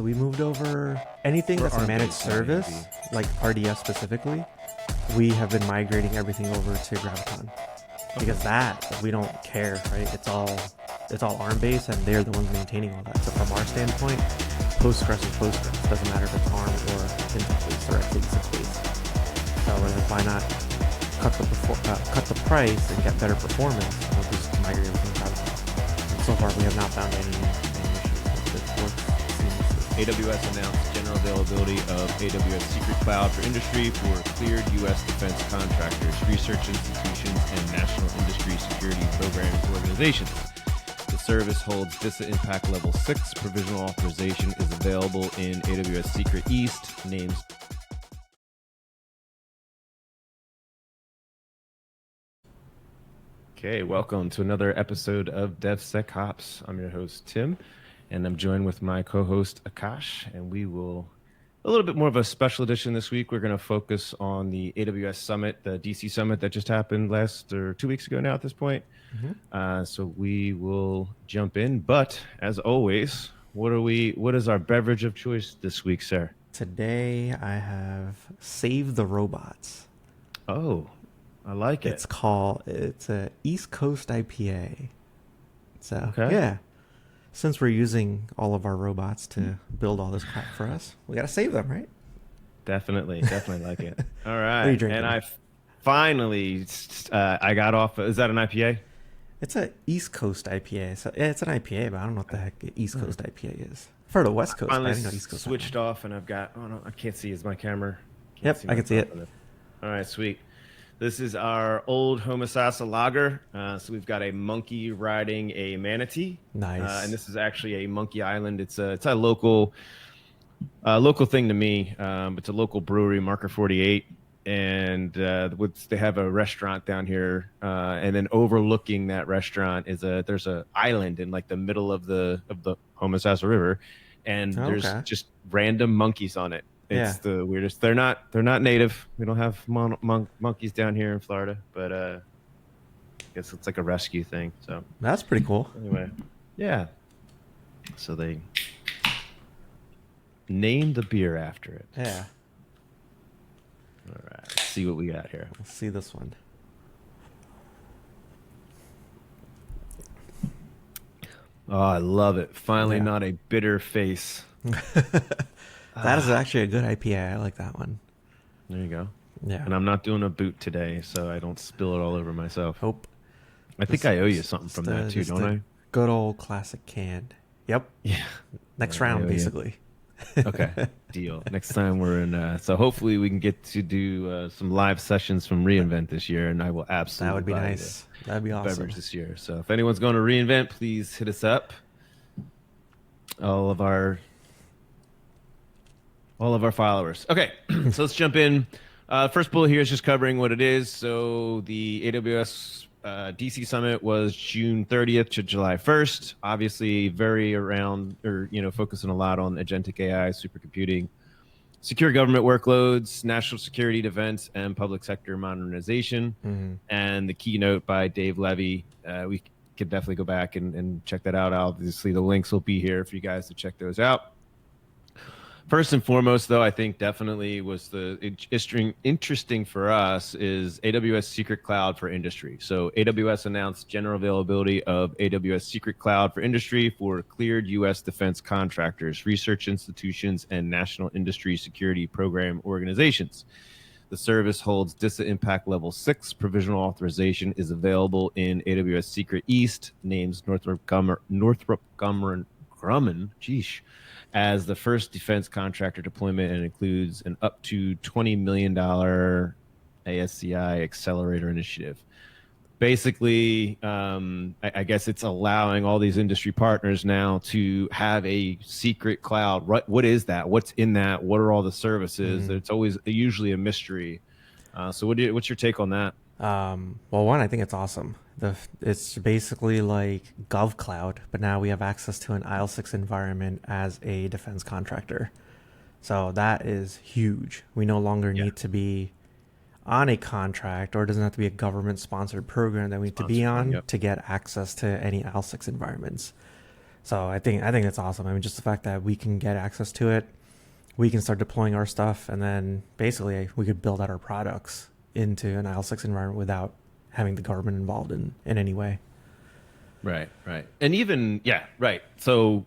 So we moved over anything For that's a our managed base, service, like RDS specifically. We have been migrating everything over to Graviton because that we don't care, right? It's all ARM based, and they're the ones maintaining all that. So from our standpoint, Postgres is Postgres. Doesn't matter if it's ARM or Intel based or x86 based. So we're like, why not cut the price and get better performance? We'll just migrate everything to Graviton. And so far, we have not found any issues. It works seamlessly. AWS announced general availability of AWS Secret Cloud for industry for cleared U.S. defense contractors, research institutions, and national industry security programs organizations. The service holds DISA Impact Level 6. Provisional authorization is available in AWS Secret East. Names. Okay, welcome to another episode of DevSecOps. I'm your host, Tim, and I'm joined with my co-host, Akash, and we will, a little bit more of a special edition this week. We're going to focus on the AWS Summit, the DC Summit that just happened 2 weeks ago now at this point. So we will jump in, but as always, what is our beverage of choice this week, sir? Today I have Save the Robots. Oh, I like it. It's a East Coast IPA. So Okay. yeah, since we're using all of our robots to build all this crap for us, we gotta save them, right? Definitely like it. All right. What are you drinking? And I finally, I got off. Is that an IPA? It's a East Coast IPA. So yeah, it's an IPA, but I don't know what the heck East Coast IPA is. I've heard of West Coast, but I Finally didn't know East Coast. switched off, and I've got. Oh no, I can't see. Is my camera? Yep, I can see it. All right, sweet. This is our old Homasassa lager. So we've got a monkey riding a manatee. Nice. And this is actually a Monkey Island. It's a local thing to me. It's a local brewery, Marker 48, and they have a restaurant down here. And then overlooking that restaurant is there's a island in like the middle of the Homasassa River, and there's just random monkeys on it. It's the weirdest. They're not native. We don't have monkeys down here in Florida, but I guess it's like a rescue thing. So that's pretty cool. Anyway, yeah. So they named the beer after it. Yeah. All right. Let's see what we got here. Let's see this one. Oh, I love it. Finally, not a bitter face. That is actually a good IPA. I like that one. There you go. Yeah. And I'm not doing a boot today, so I don't spill it all over myself. Hope. I think I owe you something from that too, don't I? Good old classic canned. Yep. Yeah. Next round, basically. Okay. Deal. Next time we're in. So hopefully we can get to do some live sessions from reInvent this year, and I will absolutely. That would be nice. That'd be awesome. Beverage this year. So if anyone's going to reInvent, please hit us up. All of our followers. Okay, so let's jump in. First bullet here is just covering what it is. So the AWS DC Summit was June 30th to July 1st. Obviously, focusing a lot on agentic AI, supercomputing, secure government workloads, national security defense, and public sector modernization. Mm-hmm. And the keynote by Dave Levy. We could definitely go back and check that out. Obviously, the links will be here for you guys to check those out. First and foremost, though, I think definitely was the interesting for us is AWS Secret Cloud for industry. So AWS announced general availability of AWS Secret Cloud for industry for cleared U.S. defense contractors, research institutions, and national industry security program organizations. The service holds DISA Impact Level 6. Provisional authorization is available in AWS Secret East. Names Northrop Grumman, as the first defense contractor deployment, and includes an up to $20 million ASCI accelerator initiative. Basically, I guess it's allowing all these industry partners now to have a secret cloud. What is that? What's in that? What are all the services? Mm-hmm. It's usually a mystery. So what's your take on that? Well, one, I think it's awesome. It's basically like GovCloud, but now we have access to an IL6 environment as a defense contractor. So that is huge. We no longer need to be on a contract, or it doesn't have to be a government-sponsored program that we need to be on to get access to any IL6 environments. So I think that's awesome. I mean, just the fact that we can get access to it, we can start deploying our stuff, and then basically we could build out our products into an IL6 environment without having the government involved in any way. Right, right. And even, yeah, right. So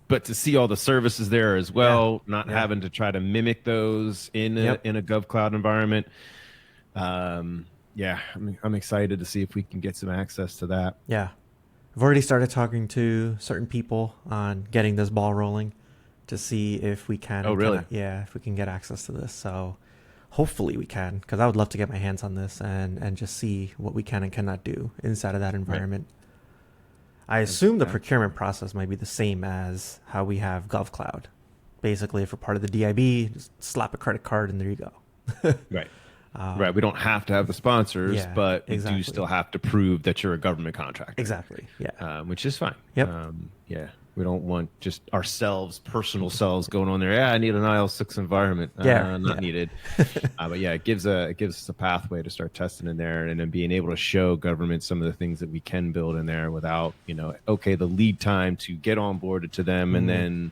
but to see all the services there as well, not having to try to mimic those in a GovCloud environment. Yeah, I'm excited to see if we can get some access to that. Yeah. I've already started talking to certain people on getting this ball rolling to see if we can. Oh, really? If we can get access to this. So hopefully we can, because I would love to get my hands on this and just see what we can and cannot do inside of that environment. Right. I assume the procurement process might be the same as how we have GovCloud. Basically, if we're part of the DIB, just slap a credit card and there you go. Right. Right. We don't have to have the sponsors, but we do still have to prove that you're a government contractor. Exactly. Yeah. Which is fine. Yep. Yeah. We don't want just ourselves, personal selves going on there. Yeah, I need an IL6 environment. Not needed. But yeah, it gives us a pathway to start testing in there, and then being able to show government some of the things that we can build in there without, the lead time to get onboarded to them, and then,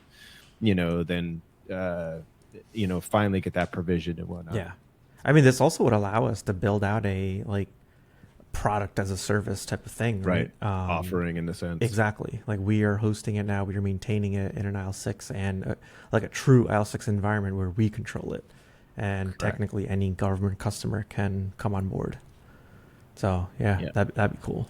finally get that provision and whatnot. Yeah. I mean, this also would allow us to build out a product as a service type of thing, right? Offering in the sense. Exactly. Like we are hosting it now, we are maintaining it in an IL6 and like a true IL6 environment where we control it. And Correct. Technically any government customer can come on board. So that'd be cool.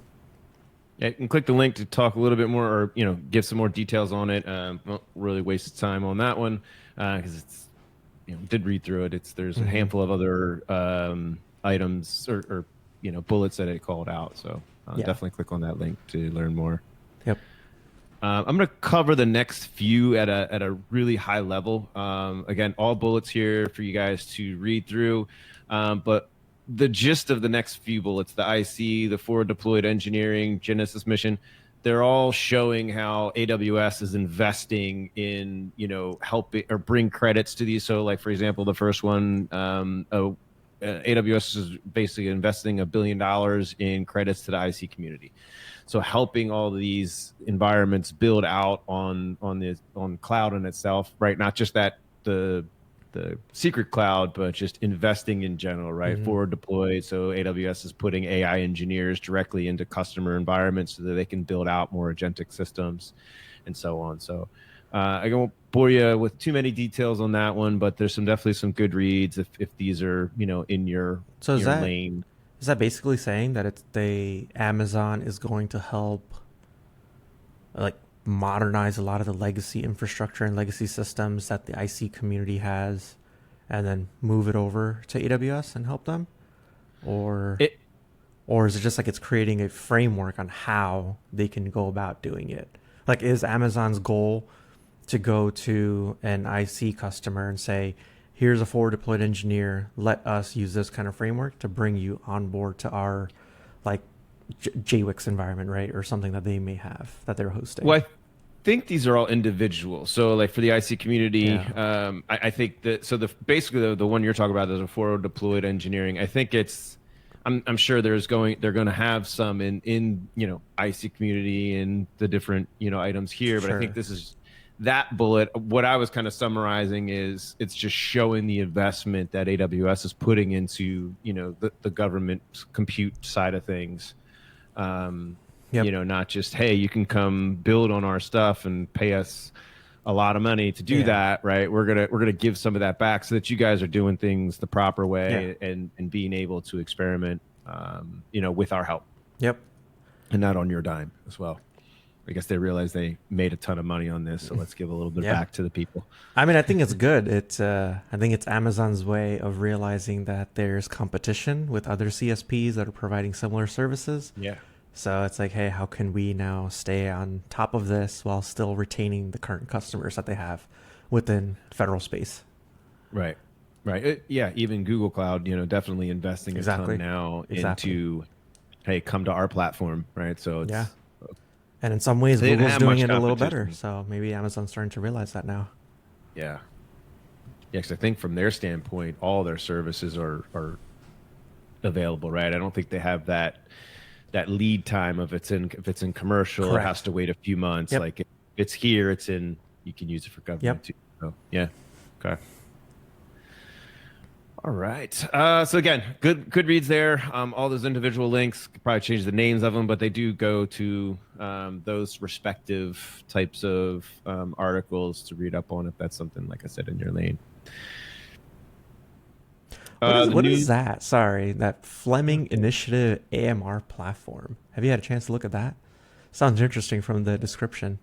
Yeah, you can click the link to talk a little bit more or, give some more details on it. Won't really waste time on that one because it's, did read through it. There's a handful of other items or bullets that it called out. So definitely click on that link to learn more. Yep. I'm going to cover the next few at a really high level. Again, all bullets here for you guys to read through. But the gist of the next few bullets, the IC, the forward deployed engineering, Genesis mission, they're all showing how AWS is investing in, helping or bring credits to these. So like, for example, the first one, AWS is basically investing $1 billion in credits to the IC community. So helping all of these environments build out on cloud in itself, right? Not just that the secret cloud, but just investing in general, right? Mm-hmm. Forward deployed. So AWS is putting AI engineers directly into customer environments so that they can build out more agentic systems and so on. So I won't bore you with too many details on that one, but there's definitely some good reads if these are, in your lane. Is that basically saying that Amazon is going to help modernize a lot of the legacy infrastructure and legacy systems that the IC community has and then move it over to AWS and help them? Or is it just it's creating a framework on how they can go about doing it? Is Amazon's goal to go to an IC customer and say, here's a forward deployed engineer, let us use this kind of framework to bring you on board to our JWix environment, right? Or something that they may have that they're hosting. Well, I think these are all individual. So for the IC community, I think that, basically the one you're talking about is a forward deployed engineering. I think I'm sure they're going to have some in IC community and the different, items here, but I think this is that bullet. What I was kind of summarizing is it's just showing the investment that AWS is putting into, the government compute side of things. Not just, hey, you can come build on our stuff and pay us a lot of money to do that, right? We're gonna give some of that back so that you guys are doing things the proper way and being able to experiment, with our help. Yep. And not on your dime as well. I guess they realized they made a ton of money on this, so let's give a little bit back to the people. I mean, I think it's good. I think it's Amazon's way of realizing that there's competition with other CSPs that are providing similar services. Yeah. So it's hey, how can we now stay on top of this while still retaining the current customers that they have within federal space? Right. Even Google Cloud, definitely investing a ton now into, hey, come to our platform, right? So it's and in some ways, Google's doing it a little better. So maybe Amazon's starting to realize that now. Yeah. Yeah, because I think from their standpoint, all their services are available, right? I don't think they have that lead time of if it's in commercial. Correct. It has to wait a few months. it's here. It's in. You can use it for government too. So yeah. Okay. All right. So again, good reads there. All those individual links, could probably change the names of them, but they do go to those respective types of articles to read up on if that's something, like I said, in your lane. What is that? Sorry, that Fleming Initiative AMR platform. Have you had a chance to look at that? Sounds interesting from the description.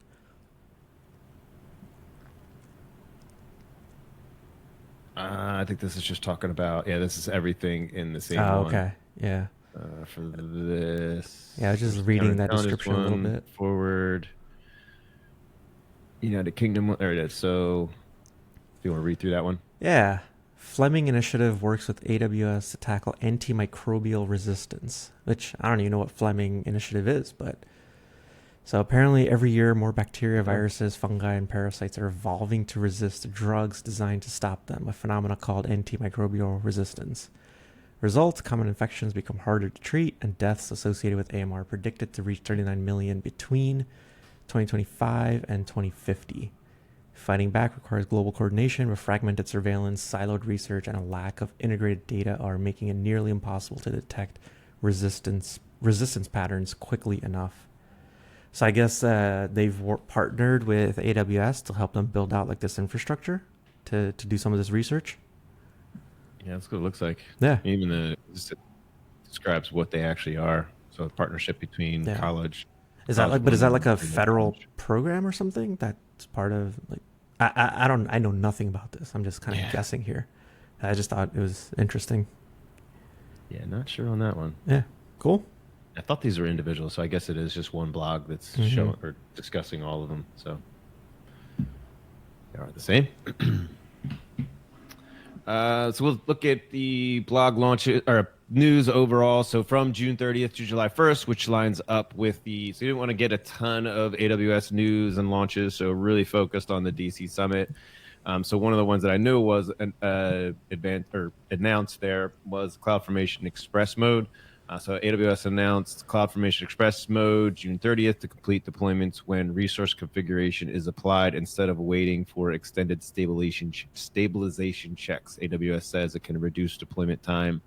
I think this is just talking about, this is everything in the same one. Okay. Yeah. For this. Yeah, I was just reading that description a little bit. Forward. United Kingdom. There it is. So, do you want to read through that one? Yeah. Fleming Initiative works with AWS to tackle antimicrobial resistance, which I don't even know what Fleming Initiative is, but so apparently every year more bacteria, viruses, fungi, and parasites are evolving to resist drugs designed to stop them, a phenomenon called antimicrobial resistance. Results, common infections become harder to treat, and deaths associated with AMR predicted to reach 39 million between 2025 and 2050. Fighting back requires global coordination, but fragmented surveillance, siloed research, and a lack of integrated data are making it nearly impossible to detect resistance patterns quickly enough. So I guess they've partnered with AWS to help them build out like this infrastructure to do some of this research. Yeah, that's what it looks like. Yeah. Even it describes what they actually are. So a partnership between college. Is that like a federal program or something that's part of like? I know nothing about this. I'm just kind of guessing here. I just thought it was interesting. Yeah, not sure on that one. Yeah, cool. I thought these were individuals, so I guess it is just one blog that's showing or discussing all of them. So they are the same. So we'll look at the blog launches or news overall. So from June 30th to July 1st, which lines up with so you didn't want to get a ton of AWS news and launches. So really focused on the DC Summit. So one of the ones that I knew was announced there was CloudFormation Express mode. So AWS announced CloudFormation Express mode June 30th to complete deployments when resource configuration is applied instead of waiting for extended stabilization checks. AWS says it can reduce deployment time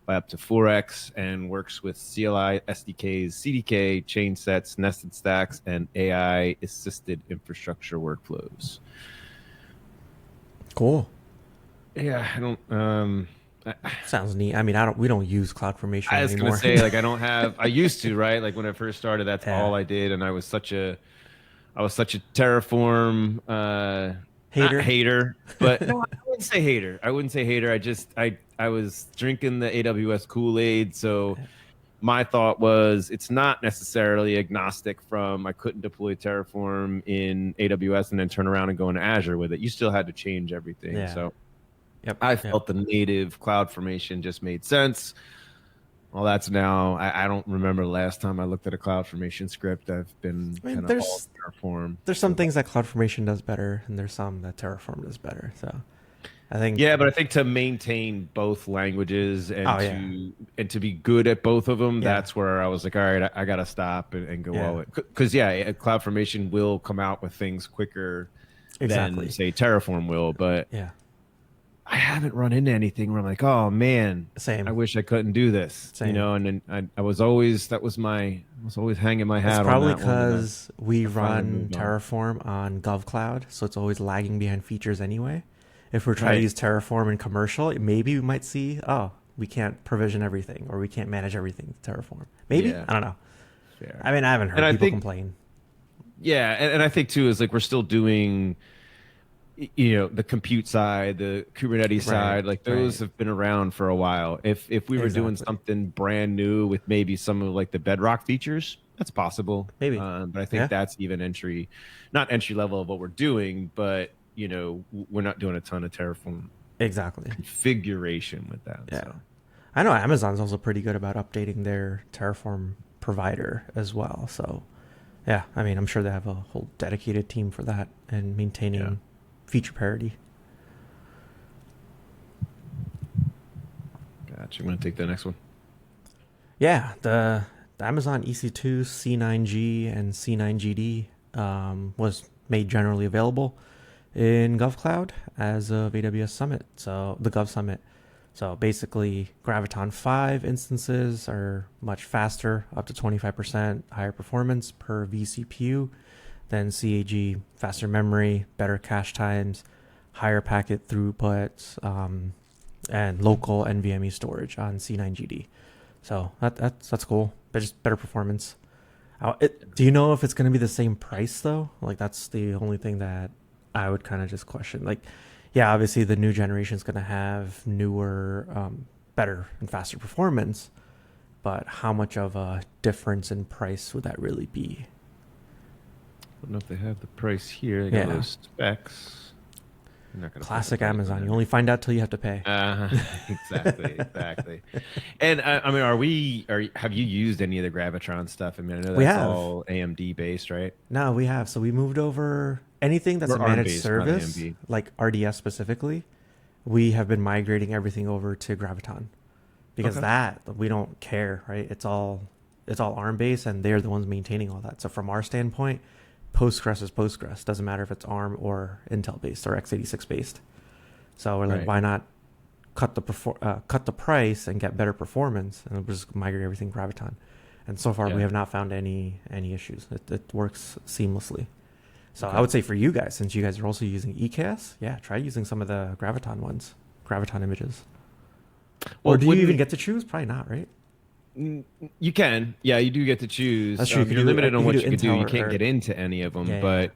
by up to 4x and works with CLI, SDKs, CDK, chain sets, nested stacks, and AI-assisted infrastructure workflows. Cool. Yeah, I don't... Sounds neat. I mean, we don't use CloudFormation I was anymore. going to say, I used to, right? Like when I first started, that's all I did. And I was such a Terraform hater, but no, I wouldn't say hater. I was drinking the AWS Kool-Aid. So my thought was it's not necessarily agnostic from I couldn't deploy Terraform in AWS and then turn around and go into Azure with it. You still had to change everything. Yeah. So I felt the native CloudFormation just made sense. Well, that's now, I don't remember the last time I looked at a CloudFormation script. I've been kind of all Terraform. There's some things that CloudFormation does better, and there's some that Terraform does better. So I think... Yeah, but I think to maintain both languages and to be good at both of them, that's where I was like, all right, I got to stop and go all in. Because, CloudFormation will come out with things quicker than, say, Terraform will. But I haven't run into anything where I'm like, oh man, same. I wish I couldn't do this. Same. And then I was always hanging my hat on that. It's probably because we run Terraform on GovCloud, so it's always lagging behind features anyway. If we're trying to use Terraform in commercial, maybe we might see, we can't provision everything or we can't manage everything with Terraform. Maybe, I don't know. Fair. I mean, I haven't heard people complain. Yeah, and I think too is like we're still doing, the compute side, the Kubernetes side, like those have been around for a while. If we were doing something brand new with maybe some of like the Bedrock features, that's possible. Maybe. But I think that's even not entry level of what we're doing, but we're not doing a ton of Terraform configuration with that. Yeah. So. I know Amazon's also pretty good about updating their Terraform provider as well. So yeah, I mean, I'm sure they have a whole dedicated team for that and maintaining feature parity. Gotcha. I'm going to take the next one. Yeah, the Amazon EC2 C9G and C9GD was made generally available in GovCloud as of AWS Summit. So the Gov Summit. So basically, Graviton 5 instances are much faster, up to 25% higher performance per vCPU than CAG, faster memory, better cache times, higher packet throughputs, and local NVMe storage on C9GD. So that's cool, but just better performance. Do you know if it's going to be the same price though? Like that's the only thing that I would kind of just question. Like, yeah, obviously the new generation is going to have newer, better and faster performance, but how much of a difference in price would that really be? I don't know if they have the price here. They got those specs. Classic Amazon. You only find out till you have to pay. Exactly. And I mean, have you used any of the Graviton stuff? I mean, I know We that's have. all AMD based, right? No, we have. So we moved over anything that's Or a managed ARM-based, not service, AMD. like RDS specifically. We have been migrating everything over to Graviton because that we don't care, right? It's all ARM based, and they're the ones maintaining all that. So from our standpoint, Postgres is Postgres. Doesn't matter if it's ARM or Intel based or x86 based. So we're like, why not cut the price and get better performance, and we'll just migrate everything Graviton. And so far, we have not found any issues. It works seamlessly. So I would say for you guys, since you guys are also using EKS, try using some of the Graviton ones, Graviton images. Or do you even get to choose? Probably not, right? You can. Yeah, you do get to choose. That's true. You're limited on what you can do. You can't get into any of them, but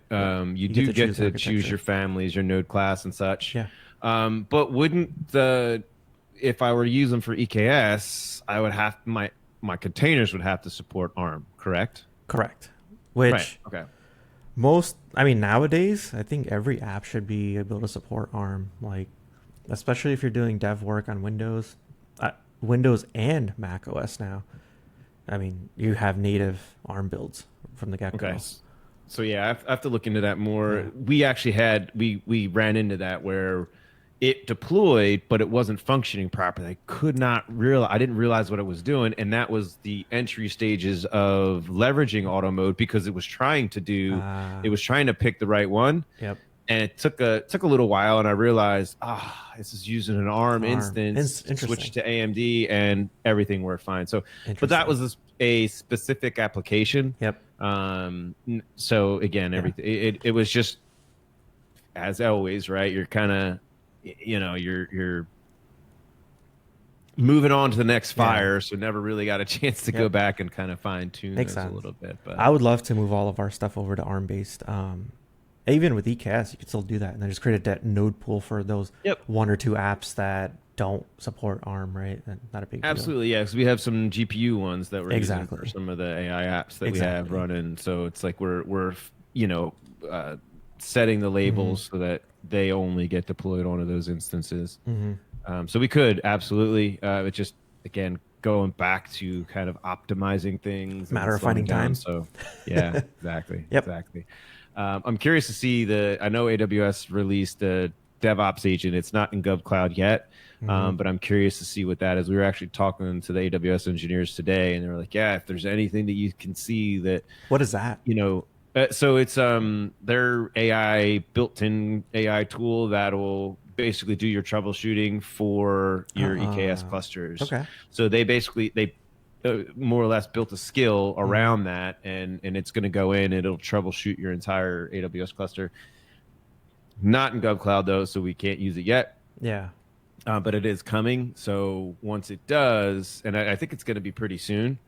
you do get to choose your families, your node class, and such. Yeah. But wouldn't if I were to use them for EKS, I would have my containers would have to support ARM, correct? Correct. Which nowadays, I think every app should be able to support ARM. Like, especially if you're doing dev work on Windows and Mac OS now. I mean, you have native ARM builds from the get-go. Okay. So I have to look into that more. Yeah. We actually we ran into that where it deployed, but it wasn't functioning properly. I didn't realize what it was doing, and that was the entry stages of leveraging auto mode because it was trying to pick the right one. Yep. And it took a little while, and I realized, this is using an ARM instance, switched to AMD, and everything worked fine. So, but that was a specific application. Yep. So again, everything it was just as always, right? You're kind of, you're moving on to the next fire, so never really got a chance to go back and kind of fine tune those a little bit. But I would love to move all of our stuff over to ARM based. Even with EKS, you could still do that, and then just create a node pool for those one or two apps that don't support ARM, right? Not a big deal. Absolutely, yeah. Because we have some GPU ones that we're using for some of the AI apps that we have running. So it's like we're setting the labels so that they only get deployed onto those instances. So we could absolutely. It just again going back to kind of optimizing things. Matter of finding time. So yeah, exactly. Exactly. I'm curious to see I know AWS released the DevOps agent. It's not in GovCloud yet, but I'm curious to see what that is. We were actually talking to the AWS engineers today, and they were like, if there's anything that you can see that. What is that? So it's their built-in AI tool that'll basically do your troubleshooting for your EKS clusters. Okay. So they more or less built a skill around that, and it's going to go in and it'll troubleshoot your entire AWS cluster. Not in GovCloud though, so we can't use it yet. Yeah. But it is coming. So once it does, and I think it's going to be pretty soon.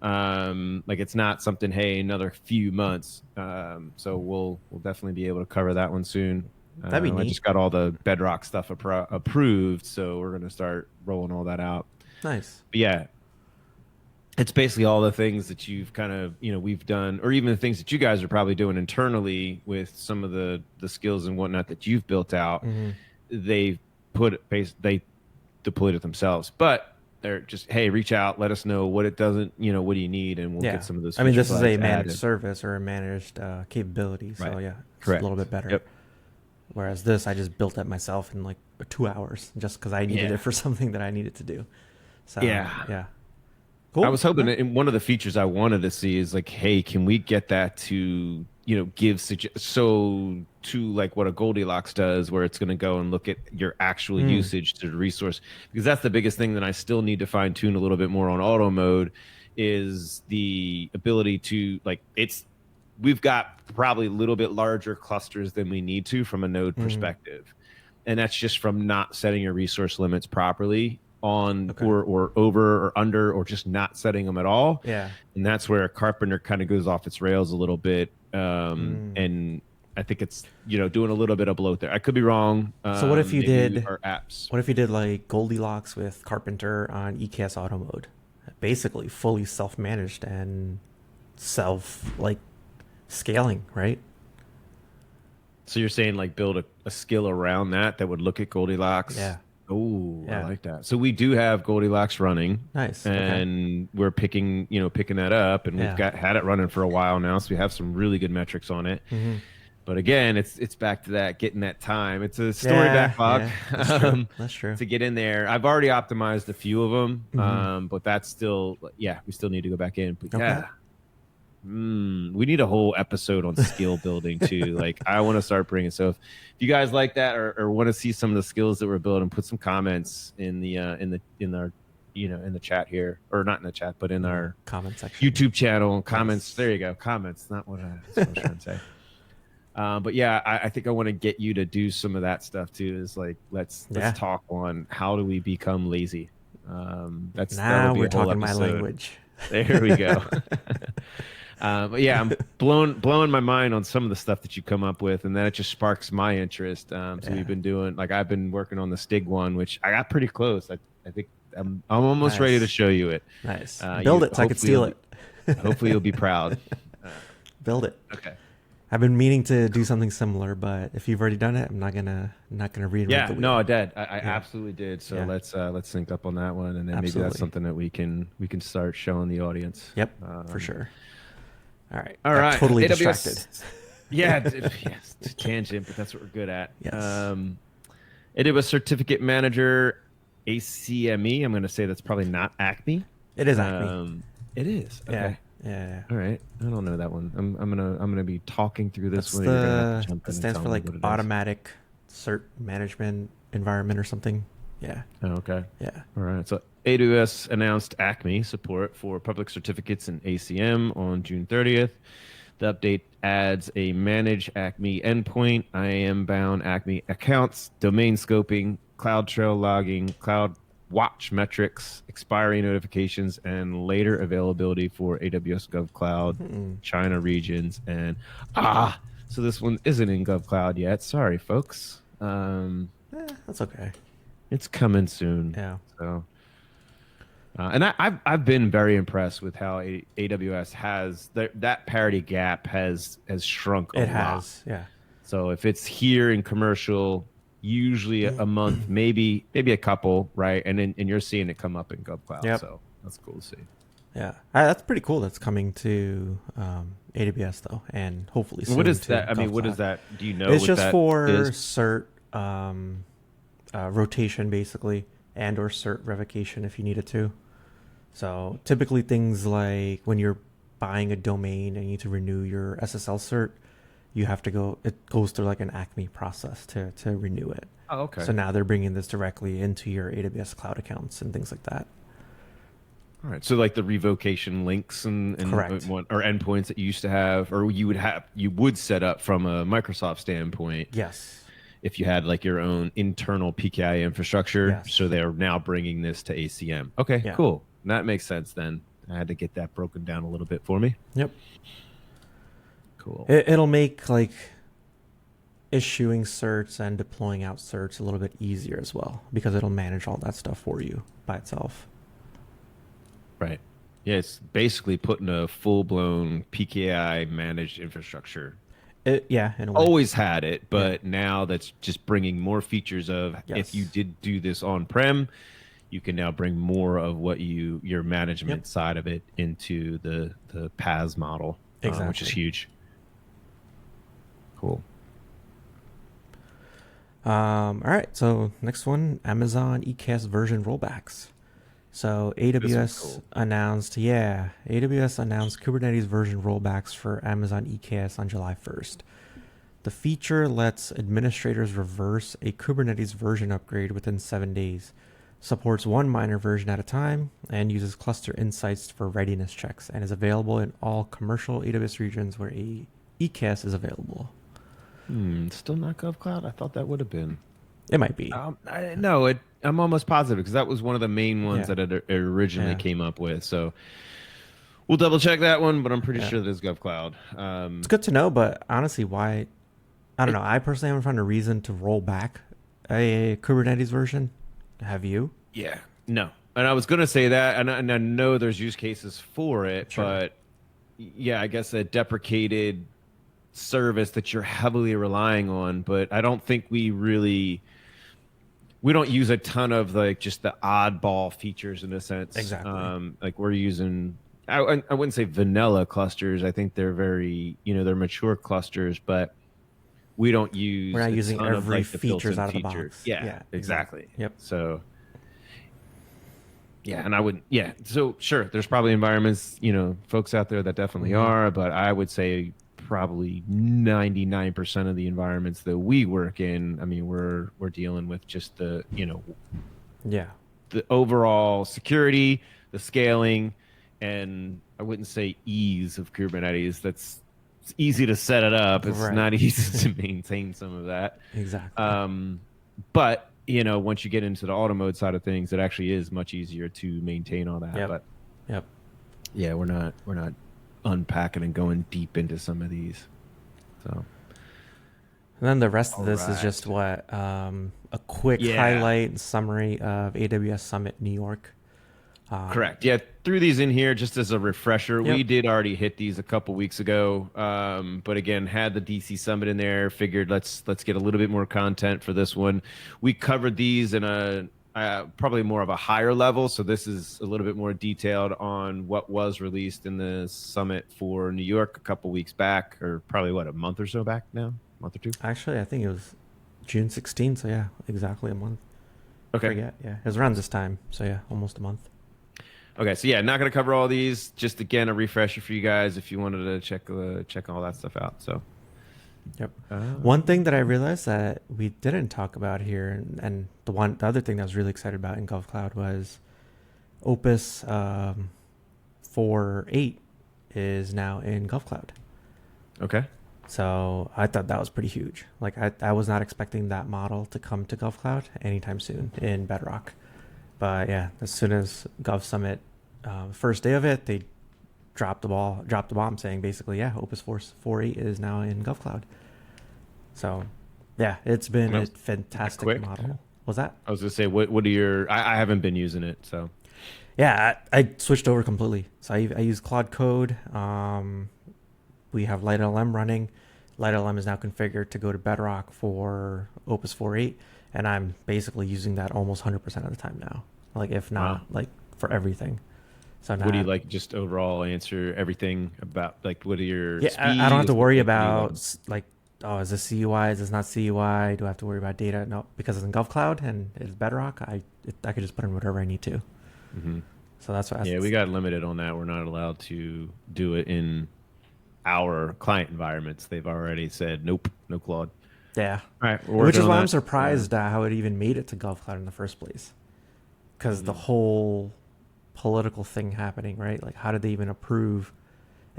Like it's not something, another few months. So we'll definitely be able to cover that one soon. That'd be neat. I just got all the Bedrock stuff approved, so we're going to start rolling all that out. Nice. But yeah. It's basically all the things that you've kind of, we've done, or even the things that you guys are probably doing internally with some of the skills and whatnot that you've built out. They deployed it themselves, but they're just, reach out, let us know what it doesn't, what do you need, and we'll get some of those. This is a managed service or a managed capability, so it's correct. A little bit better. Yep. Whereas this, I just built it myself in like 2 hours, just because I needed it for something that I needed to do. So yeah. Cool. I was hoping that one of the features I wanted to see is like, can we get that to give so to like what a Goldilocks does, where it's going to go and look at your actual usage to the resource, because that's the biggest thing that I still need to fine tune a little bit more on auto mode, is the ability to we've got probably a little bit larger clusters than we need to from a node perspective, and that's just from not setting your resource limits properly on or over or under, or just not setting them at all. Yeah. And that's where Carpenter kind of goes off its rails a little bit. And I think it's, doing a little bit of bloat there. I could be wrong. So what if you did our apps? What if you did like Goldilocks with Carpenter on EKS auto mode? Basically fully self-managed and scaling, right? So you're saying like build a skill around that would look at Goldilocks? Yeah. Oh, yeah. I like that. So we do have Goldilocks running. Nice. And we're picking that up, and we've had it running for a while now. So we have some really good metrics on it. But again, it's back to that, getting that time. It's a story backlog. Yeah. That's true. To get in there. I've already optimized a few of them, but that's still, we still need to go back in. But we need a whole episode on skill building too. Like, I want to start bringing. So if you guys like that, or want to see some of the skills that we're building, put some comments in our in the chat here, or not in the chat, but in our comment section, YouTube channel. Comments. There you go. Comments. Not what I was trying to say. But yeah, I think I want to get you to do some of that stuff too. Is like, let's talk on how do we become lazy. Now we're talking my language. There we go. But yeah, I'm blowing my mind on some of the stuff that you come up with, and then it just sparks my interest. So we've been doing, I've been working on the Stig one, which I got pretty close. I think I'm almost ready to show you it. Nice. Build it so I can steal it. Hopefully you'll be proud. Build it. Okay. I've been meaning to do something similar, but if you've already done it, I'm not gonna reinvent the wheel. No, I did. I absolutely did. So let's sync up on that one, and then maybe that's something that we can start showing the audience. Yep, for sure. All right. Totally AWS, distracted. Yes, tangent, but that's what we're good at. Yes. AWS Certificate Manager, ACME. I'm going to say that's probably not ACME. It is ACME. It is. Okay. Yeah. All right. I don't know that one. I'm gonna be talking through this one. It stands for like automatic cert management environment or something. Yeah. Oh, okay. Yeah. All right. So AWS announced ACME support for public certificates in ACM on June 30th. The update adds a manage ACME endpoint, IAM bound ACME accounts, domain scoping, cloud trail logging, cloud watch metrics, expiry notifications, and later availability for AWS GovCloud, China regions, and so this one isn't in GovCloud yet. Sorry, folks. That's okay. It's coming soon. Yeah. So, and I've been very impressed with how AWS has that parity gap has shrunk a lot. It has, yeah. So if it's here in commercial, usually a month, maybe a couple, right? And you're seeing it come up in GovCloud. Yep. So that's cool to see. Yeah, that's pretty cool. That's coming to AWS though, and hopefully soon. What is that? I mean, what is that? Do you know? It's just for cert rotation, basically, and or cert revocation if you need it to. So typically things like when you're buying a domain and you need to renew your SSL cert, you have to go, it goes through like an ACME process to renew it. Oh, okay. So now they're bringing this directly into your AWS cloud accounts and things like that. All right. So like the revocation links and correct, or endpoints that you used to have, or you would set up from a Microsoft standpoint. Yes. If you had like your own internal PKI infrastructure. Yes. So they're now bringing this to ACM. Okay, yeah. Cool. That makes sense then. I had to get that broken down a little bit for me. Yep. Cool. It'll make like issuing certs and deploying out certs a little bit easier as well, because it'll manage all that stuff for you by itself. Right. Yeah, it's basically putting a full-blown PKI managed infrastructure. In a way. Always had it, but now that's just bringing more features of, if you did do this on-prem, you can now bring more of what your management side of it into the PaaS model, which is huge. Cool. All right, so next one, Amazon EKS version rollbacks. So This was AWS cool. announced, AWS announced Kubernetes version rollbacks for Amazon EKS on July 1st. The feature lets administrators reverse a Kubernetes version upgrade within 7 days, supports one minor version at a time, and uses cluster insights for readiness checks, and is available in all commercial AWS regions where a EKS is available. Still not GovCloud? I thought that would have been. It might be. No, I'm almost positive because that was one of the main ones Yeah. that it originally Yeah. came up with. So we'll double check that one, but I'm pretty Yeah. sure that is GovCloud. It's good to know, but honestly, why? I don't It, know. I personally haven't found a reason to roll back a Kubernetes version. Have you? yeah, no. And I was going to say that, and I know there's use cases for it, Sure. but yeah, I guess a deprecated service that you're heavily relying on, but I don't think we don't use a ton of like just the oddball features in a sense. Exactly. Like we're using, I wouldn't say vanilla clusters. I think they're very, they're mature clusters, but we don't use We're not a using ton of every like the features built-in out of the features. box. Yeah, Yeah. exactly. Yep. So yeah, and I would, yeah. So sure, there's probably environments, folks out there that definitely are, but I would say probably 99% of the environments that we work in, I mean, we're dealing with just the, Yeah. the overall security, the scaling, and I wouldn't say ease of Kubernetes. It's easy to set it up. It's Right. not easy to maintain some of that. Exactly. But once you get into the auto mode side of things, it actually is much easier to maintain all that. Yep. But Yep. yeah, we're not unpacking and going deep into some of these. So And then the rest of this is Alright. just what a quick Yeah. highlight and summary of AWS Summit New York. Correct. Yeah, threw these in here just as a refresher. Yep. We did already hit these a couple weeks ago, but again, had the DC Summit in there. Figured let's get a little bit more content for this one. We covered these in a probably more of a higher level, so this is a little bit more detailed on what was released in the summit for New York a couple weeks back, or probably a month or so back now, a month or two. Actually, I think it was June 16th. So yeah, exactly a month. Okay. I forget. Yeah, it was around this time. So yeah, almost a month. Okay, so yeah, not going to cover all these. Just again, a refresher for you guys if you wanted to check all that stuff out. So, Yep. One thing that I realized that we didn't talk about here, and the other thing that I was really excited about in GovCloud was Opus 4.8 is now in GovCloud. okay, So I thought that was pretty huge. Like I was not expecting that model to come to GovCloud anytime soon in Bedrock. But yeah, as soon as Gov Summit, first day of it, they dropped the bomb saying basically, yeah, Opus 4.8 is now in GovCloud. So yeah, it's been a fantastic quick. model. Was that? I was going to say, what are your? I haven't been using it, so Yeah, I switched over completely. So I use Claude Code. We have LightLM running. LightLM is now configured to go to Bedrock for Opus 4.8, and I'm basically using that almost 100% of the time now. Like if not, like for everything. So now what do you like? Just overall answer everything about like what are your? Yeah, I don't have speeds? to worry What do you like? about like, oh, is this CUI? Is this not CUI? Do I have to worry about data? No, because it's in GovCloud and it's Bedrock. I could just put in whatever I need to. Mm-hmm. So that's what. Yeah, we got limited on that. We're not allowed to do it in our client environments. They've already said nope, no Claude. Yeah. All right, Which is why I'm surprised how it even made it to GovCloud in the first place. Because the whole political thing happening, right? Like, how did they even approve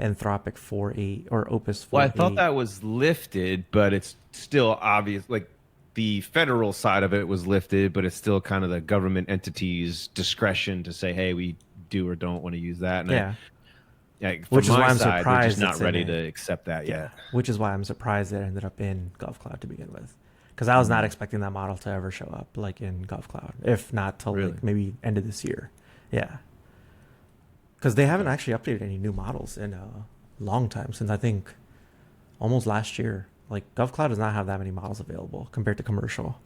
Anthropic 4.8 or Opus 4.8? Well, I thought that was lifted, but it's still obvious. Like the federal side of it was lifted, but it's still kind of the government entity's discretion to say, hey, we do or don't want to use that. And Yeah. From Which is my why I'm side, they're surprised just not it's in ready it. to accept that yet. Which is why I'm surprised it ended up in GovCloud to begin with. Because I was not expecting that model to ever show up like in GovCloud, if not till Really? like maybe end of this year. Yeah. Because they haven't actually updated any new models in a long time, since I think almost last year. Like GovCloud does not have that many models available compared to commercial.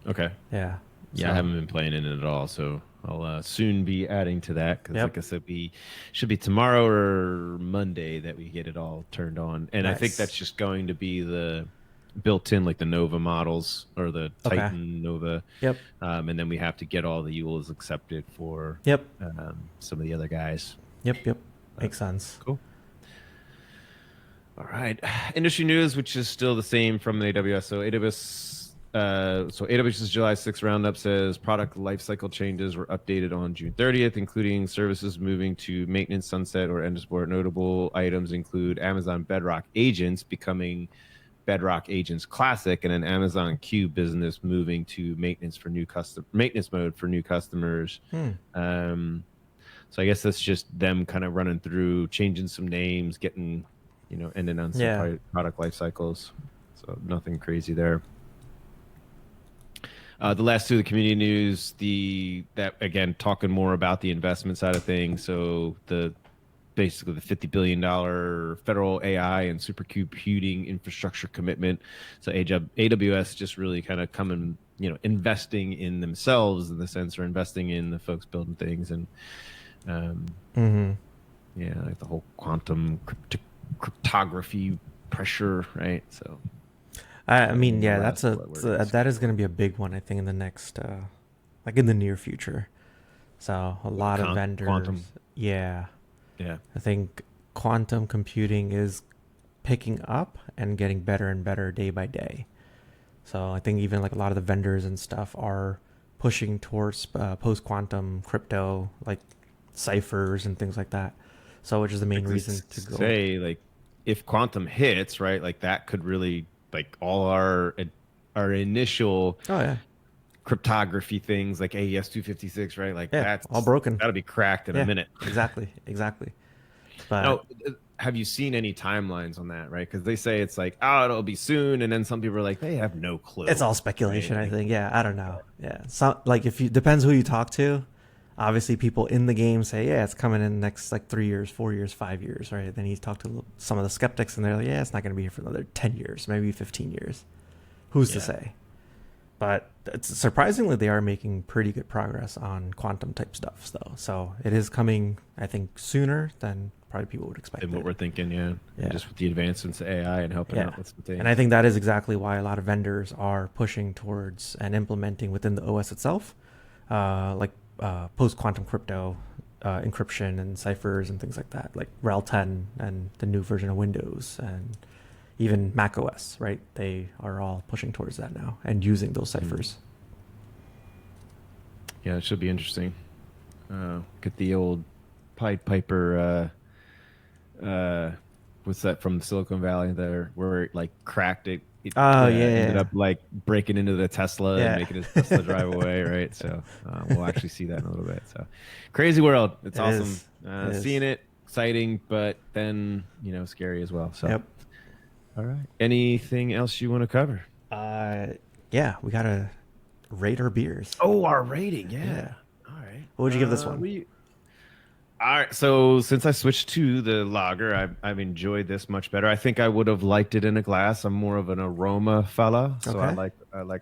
Okay. Yeah. Yeah, I haven't been playing in it at all, so I'll soon be adding to that because, like I said, we should be tomorrow or Monday that we get it all turned on, and I think Nice. that's just going to be built in like the Nova models or the Okay. Titan Nova. Yep. And then we have to get all the EULAs accepted for Yep. some of the other guys. Yep. Makes sense. Cool. All right. Industry news, which is still the same from the AWS. So AWS's July 6th roundup says product lifecycle changes were updated on June 30th, including services moving to maintenance sunset or end of support. Notable items include Amazon Bedrock Agents becoming Bedrock Agents Classic, and an Amazon Q business moving to maintenance mode for new customers. So I guess that's just them kind of running through, changing some names, getting, ending on some product life cycles. So nothing crazy there. The last two of the community news, that again, talking more about the investment side of things. So basically the $50 billion federal AI and supercomputing infrastructure commitment. So AWS just really kind of coming, investing in themselves in the sense, or investing in the folks building things, and like the whole quantum cryptography pressure, right? So I mean, yeah, that is going to be a big one, I think, in the next, like in the near future. So a lot of vendors, quantum. Yeah. I think quantum computing is picking up and getting better and better day by day. So I think even like a lot of the vendors and stuff are pushing towards post-quantum crypto, like ciphers and things like that. So which is the main reason to go. Say, like, if quantum hits, right, like that could really, like, all our initial cryptography things like AES 256, right? Like that's all broken. That'll be cracked in a minute. Exactly. But now, have you seen any timelines on that, right? Because they say it's like, oh, it'll be soon, and then some people are like, they have no clue. It's all speculation, right? I think. Yeah, I don't know. Yeah, so like depends who you talk to. Obviously, people in the game say, yeah, it's coming in the next like 3 years, 4 years, 5 years, right? Then you talk to some of the skeptics, and they're like, yeah, it's not going to be here for another 10 years, maybe 15 years. Who's to say? But surprisingly, they are making pretty good progress on quantum type stuff, though. So it is coming, I think, sooner than probably people would expect. And what we're thinking, and just with the advancements of AI and helping out with some things. And I think that is exactly why a lot of vendors are pushing towards and implementing within the OS itself, like post-quantum crypto, encryption and ciphers and things like that, like RHEL 10 and the new version of Windows and even Mac OS, right? They are all pushing towards that now and using those ciphers. Yeah, it should be interesting. Get the old Pied Piper, what's that from Silicon Valley there, where it like cracked it. Ended up like breaking into the Tesla and making his Tesla drive away, right? So we'll actually see that in a little bit. So crazy world. It's awesome. Seeing it, exciting, but then, scary as well. So all right. Anything else you want to cover? Yeah, we gotta rate our beers. Oh, our rating, yeah. All right. What would you give this one? All right. So since I switched to the lager, I've enjoyed this much better. I think I would have liked it in a glass. I'm more of an aroma fella, so I like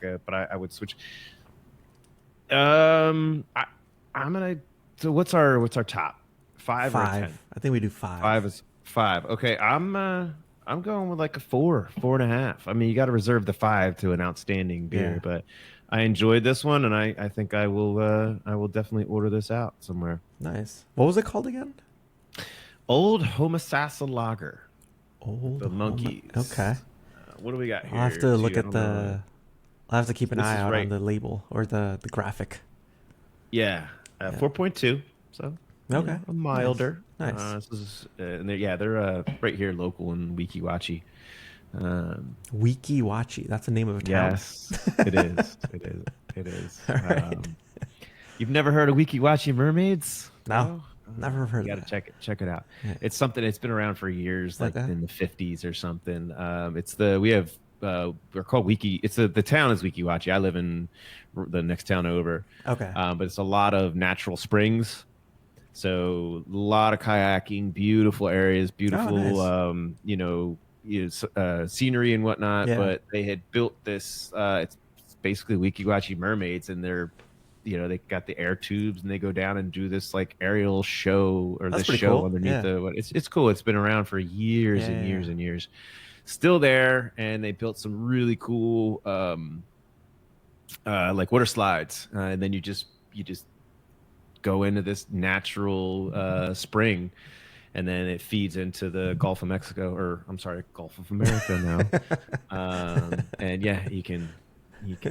it. But I would switch. I'm gonna. So what's our top? 5 or 10? I think we do 5. 5 is 5. Okay. I'm going with like a 4.5. I mean, you got to reserve the 5 to an outstanding beer, but I enjoyed this one, and I think I will definitely order this out somewhere. Nice. What was it called again? Old Homasassa Lager. The Monkeys. Okay. What do we got here? I'll have to look at the. I'll have to keep an eye out on the label or the graphic. Yeah, 4.2. So okay, a milder. Nice. This is, they're right here, local in Weeki Wachee. Weeki Wachee. That's the name of a town. Yes, it is. It is. All right. You've never heard of Weeki Wachee mermaids? No, never heard. You got to check it out. Yeah. It's something. It's been around for years, like in the 50s or something. We're called Weeki. The town is Weeki Wachee. I live in the next town over. Okay. But it's a lot of natural springs. So a lot of kayaking, beautiful areas, beautiful, scenery and whatnot. Yeah. But they had built this. It's basically Weeki Wachee mermaids, and they're, they got the air tubes, and they go down and do this like aerial show or this show underneath the. It's cool. It's been around for years and years and years. still there, and they built some really cool like water slides, and then you just go into this natural spring, and then it feeds into the Gulf of Mexico, or I'm sorry, Gulf of America now. And yeah, you can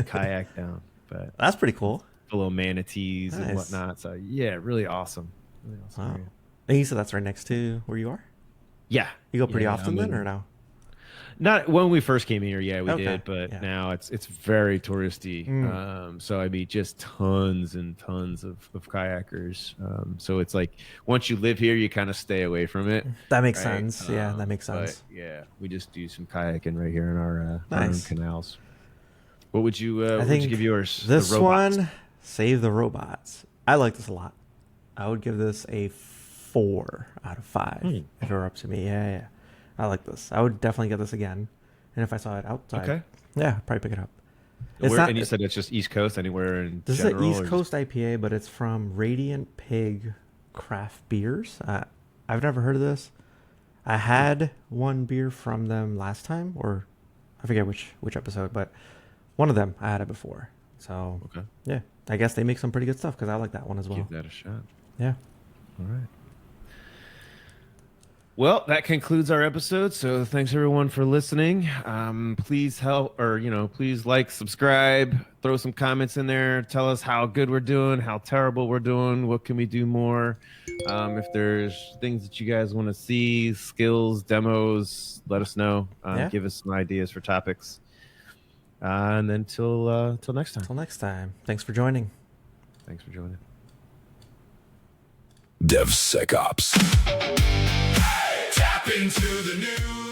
kayak down, but That's pretty cool. full of manatees and Nice. whatnot. So yeah, really awesome. Really awesome Wow. area. And you said that's right next to where you are? Yeah. You go pretty Yeah, often then, or no? Not when we first came here, yeah, we Okay, did, but yeah. now it's very touristy. So I mean, just tons and tons of kayakers. So it's like once you live here, you kind of stay away from it. That makes right? sense. Yeah, that makes But, sense. yeah, we just do some kayaking right here in our own Nice. canals. What would you? I What would think you give yours? This The robots? one, Save the Robots. I like this a lot. I would give this a 4 out of 5 if it were up to me. Yeah. I like this. I would definitely get this again. And if I saw it outside, Okay. yeah, I'd probably pick it up. And you said it's just East Coast, anywhere in This general? is an East or Coast IPA, but it's from Radiant Pig Craft Beers. I've never heard of this. I had one beer from them last time, or I forget which episode, but one of them I had it before. So Okay. yeah, I guess they make some pretty good stuff because I like that one as well. Give that a shot. Yeah. All right. Well, that concludes our episode. So thanks everyone for listening. Please please like, subscribe, throw some comments in there. Tell us how good we're doing, how terrible we're doing. What can we do more? If there's things that you guys want to see, skills, demos, let us know. Give us some ideas for topics. And then till next time. Till next time. Thanks for joining. Thanks for joining. DevSecOps. Tap into the news.